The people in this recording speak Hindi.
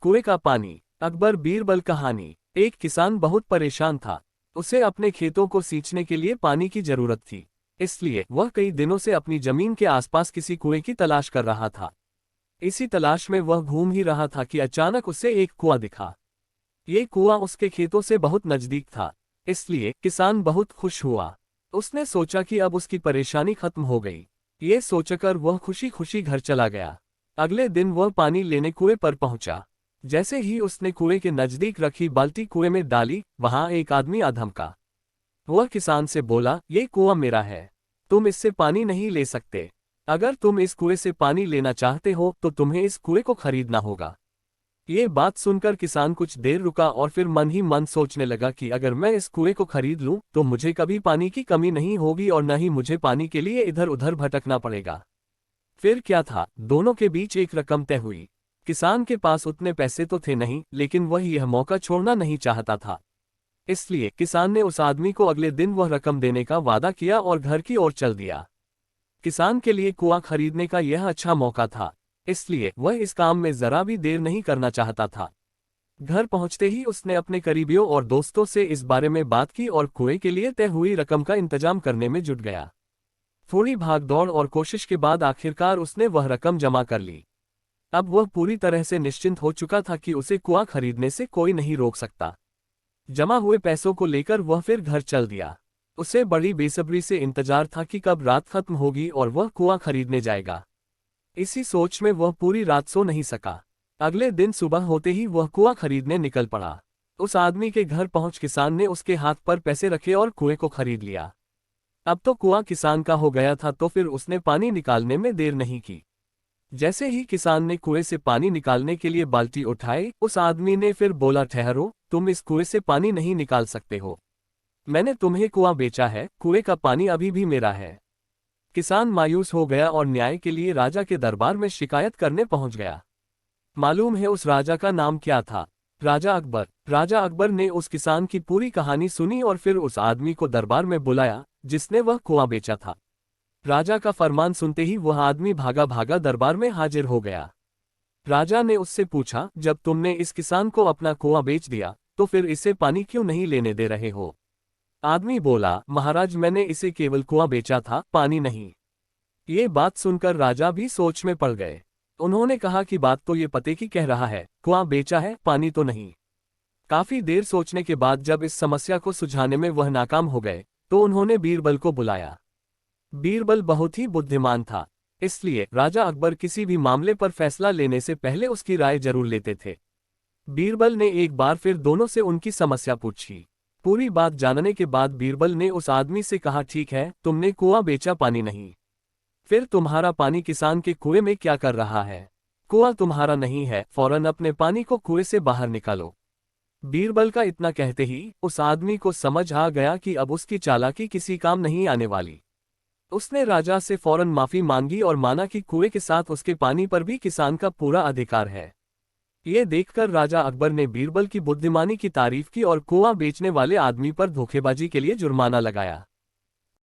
कुएं का पानी। अकबर बीरबल कहानी। एक किसान बहुत परेशान था। उसे अपने खेतों को सींचने के लिए पानी की जरूरत थी। इसलिए वह कई दिनों से अपनी जमीन के आसपास किसी कुएं की तलाश कर रहा था। इसी तलाश में वह घूम ही रहा था कि अचानक उसे एक कुआं दिखा। ये कुआं उसके खेतों से बहुत नजदीक था, इसलिए किसान बहुत खुश हुआ। उसने सोचा कि अब उसकी परेशानी खत्म हो गई। ये सोचकर वह खुशी खुशी घर चला गया। अगले दिन वह पानी लेने कुएं पर पहुंचा। जैसे ही उसने कुएं के नजदीक रखी बाल्टी कुएं में डाली, वहां एक आदमी आ धमका। वह किसान से बोला, ये कुआं मेरा है, तुम इससे पानी नहीं ले सकते। अगर तुम इस कुएं से पानी लेना चाहते हो तो तुम्हें इस कुएं को खरीदना होगा। ये बात सुनकर किसान कुछ देर रुका और फिर मन ही मन सोचने लगा कि अगर मैं इस कुएं को खरीद लूं तो मुझे कभी पानी की कमी नहीं होगी और न ही मुझे पानी के लिए इधर उधर भटकना पड़ेगा। फिर क्या था, दोनों के बीच एक रकम तय हुई। किसान के पास उतने पैसे तो थे नहीं, लेकिन वह यह मौका छोड़ना नहीं चाहता था। इसलिए किसान ने उस आदमी को अगले दिन वह रकम देने का वादा किया और घर की ओर चल दिया। किसान के लिए कुआं खरीदने का यह अच्छा मौका था, इसलिए वह इस काम में जरा भी देर नहीं करना चाहता था। घर पहुंचते ही उसने अपने करीबियों और दोस्तों से इस बारे में बात की और कुएं के लिए तय हुई रकम का इंतजाम करने में जुट गया। थोड़ी भागदौड़ और कोशिश के बाद आखिरकार उसने वह रकम जमा कर ली। अब वह पूरी तरह से निश्चिंत हो चुका था कि उसे कुआं खरीदने से कोई नहीं रोक सकता। जमा हुए पैसों को लेकर वह फिर घर चल दिया। उसे बड़ी बेसब्री से इंतजार था कि कब रात खत्म होगी और वह कुआं खरीदने जाएगा। इसी सोच में वह पूरी रात सो नहीं सका। अगले दिन सुबह होते ही वह कुआं खरीदने निकल पड़ा। उस आदमी के घर पहुंच किसान ने उसके हाथ पर पैसे रखे और कुएं को खरीद लिया। अब तो कुआं किसान का हो गया था, तो फिर उसने पानी निकालने में देर नहीं की। जैसे ही किसान ने कुएं से पानी निकालने के लिए बाल्टी उठाई, उस आदमी ने फिर बोला, ठहरो, तुम इस कुएं से पानी नहीं निकाल सकते हो। मैंने तुम्हें कुआं बेचा है, कुएं का पानी अभी भी मेरा है। किसान मायूस हो गया और न्याय के लिए राजा के दरबार में शिकायत करने पहुंच गया। मालूम है उस राजा का नाम क्या था? राजा अकबर। राजा अकबर ने उस किसान की पूरी कहानी सुनी और फिर उस आदमी को दरबार में बुलाया जिसने वह कुआं बेचा था। राजा का फरमान सुनते ही वह आदमी भागा भागा दरबार में हाजिर हो गया। राजा ने उससे पूछा, जब तुमने इस किसान को अपना कुआं बेच दिया तो फिर इसे पानी क्यों नहीं लेने दे रहे हो? आदमी बोला, महाराज, मैंने इसे केवल कुआं बेचा था, पानी नहीं। ये बात सुनकर राजा भी सोच में पड़ गए। उन्होंने कहा कि बात तो ये पते की कह रहा है, कुआं बेचा है, पानी तो नहीं। काफी देर सोचने के बाद जब इस समस्या को सुलझाने में वह नाकाम हो गए तो उन्होंने बीरबल को बुलाया। बीरबल बहुत ही बुद्धिमान था, इसलिए राजा अकबर किसी भी मामले पर फैसला लेने से पहले उसकी राय जरूर लेते थे। बीरबल ने एक बार फिर दोनों से उनकी समस्या पूछी। पूरी बात जानने के बाद बीरबल ने उस आदमी से कहा, ठीक है, तुमने कुआं बेचा, पानी नहीं। फिर तुम्हारा पानी किसान के कुएं में क्या कर रहा है? कुआं तुम्हारा नहीं है, फौरन अपने पानी को कुएं से बाहर निकालो। बीरबल का इतना कहते ही उस आदमी को समझ आ गया कि अब उसकी चालाकी किसी काम नहीं आने वाली। उसने राजा से फौरन माफी मांगी और माना कि कुएं के साथ उसके पानी पर भी किसान का पूरा अधिकार है। ये देखकर राजा अकबर ने बीरबल की बुद्धिमानी की तारीफ की और कुआं बेचने वाले आदमी पर धोखेबाजी के लिए जुर्माना लगाया।